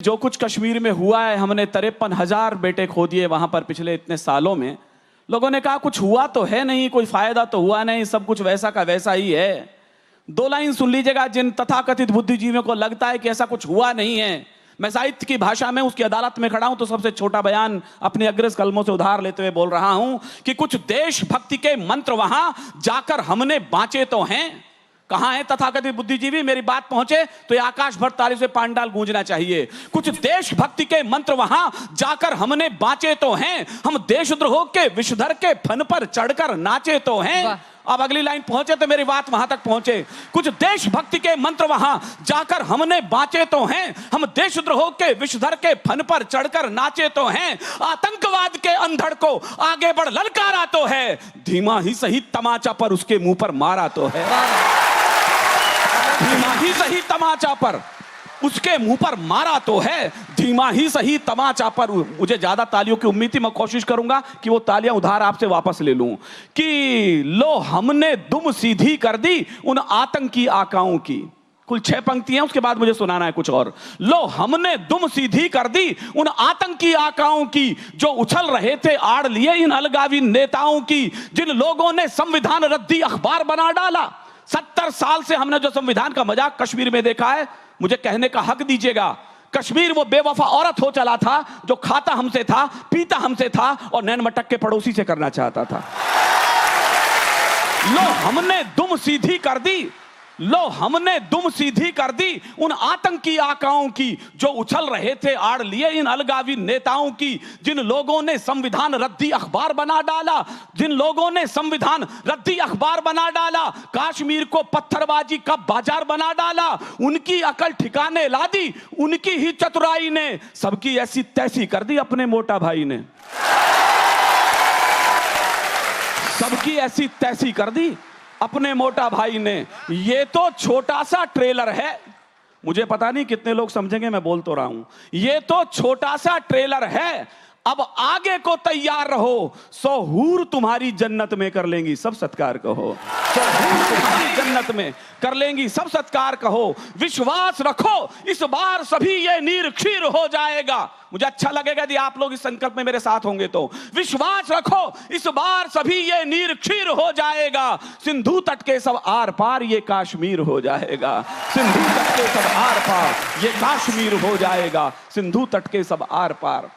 जो कुछ कश्मीर में हुआ है, हमने 53,000 बेटे खो दिए वहां पर पिछले इतने सालों में। लोगों ने कहा कुछ हुआ तो है नहीं, कोई फायदा तो हुआ नहीं, सब कुछ वैसा का वैसा ही है। 2 लाइन सुन लीजिएगा। जिन तथाकथित बुद्धिजीवियों को लगता है कि ऐसा कुछ हुआ नहीं है, मैं साहित्य की भाषा में उसकी अदालत में खड़ा हूं तो सबसे छोटा बयान अपने अग्रज कलमों से उधार लेते हुए बोल रहा हूं कि कुछ देशभक्ति के मंत्र वहां जाकर हमने बांचे तो हैं। कहां है तथाकथित बुद्धिजीवी? मेरी बात पहुंचे तो ये आकाश भर ताली से पांडाल गूंजना चाहिए। कुछ देशभक्ति के मंत्र वहां जाकर हमने बांचे तो हैं, हम देशद्रोह के विषधर के फन पर चढ़कर नाचे तो हैं। अब अगली लाइन पहुंचे तो मेरी बात वहां तक पहुंचे। कुछ देशभक्ति के मंत्र वहां जाकर हमने बांचे तो हैं, हम देशद्रोह के विषधर के फन पर चढ़कर नाचे तो हैं। आतंकवाद के अंधड़ को आगे बढ़ ललकारा तो है, धीमा ही सही तमाचा पर उसके मुंह पर मारा तो है। धीमा ही सही तमाचा पर उसके मुंह पर मारा तो है, धीमा ही सही तमाचा पर। मुझे ज्यादा तालियों की उम्मीद थी, मैं कोशिश करूंगा कि वो तालियां उधार आपसे वापस ले लूं। कि लो हमने दुम सीधी कर दी उन आतंकी आकाओं की। कुल 6 पंक्तियां, उसके बाद मुझे सुनाना है कुछ और। लो हमने दुम सीधी कर दी उन आतंकी आकाओं की, जो उछल रहे थे आड़ लिए इन अलगावी नेताओं की, जिन लोगों ने संविधान रद्दी अखबार बना डाला। 70 साल से हमने जो संविधान का मजाक कश्मीर में देखा है, मुझे कहने का हक दीजिएगा। कश्मीर वो बेवफा औरत हो चला था जो खाता हमसे था, पीता हमसे था और नैन मटक के पड़ोसी से करना चाहता था। लो हमने दुम सीधी कर दी, लो हमने दुम सीधी कर दी उन आतंकी आकाओं की, जो उछल रहे थे आड़ लिए इन अलगावी नेताओं की, जिन लोगों ने संविधान रद्दी अखबार बना डाला, जिन लोगों ने संविधान रद्दी अखबार बना डाला, कश्मीर को पत्थरबाजी का बाजार बना डाला। उनकी अकल ठिकाने ला दी, उनकी ही चतुराई ने सबकी ऐसी तैसी कर दी अपने मोटा भाई ने। सबकी ऐसी तैसी कर दी अपने मोटा भाई ने। ये तो छोटा सा ट्रेलर है, मुझे पता नहीं कितने लोग समझेंगे, मैं बोल तो रहा हूं। ये तो छोटा सा ट्रेलर है, अब आगे को तैयार रहो, 100 हूर तुम्हारी जन्नत में कर लेंगी सब सत्कार कहो। 100 हूर तुम्हारी जन्नत में कर लेंगी सब सत्कार कहो। विश्वास रखो इस बार सभी ये नीर क्षीर हो जाएगा। मुझे अच्छा लगेगा यदि आप लोग इस संकल्प में मेरे साथ होंगे तो। विश्वास रखो इस बार सभी ये नीर क्षीर हो जाएगा। सिंधु तट के सब आर पार ये कश्मीर हो जाएगा। सिंधु तट के सब आर पार ये कश्मीर हो जाएगा। सिंधु तट के सब आर पार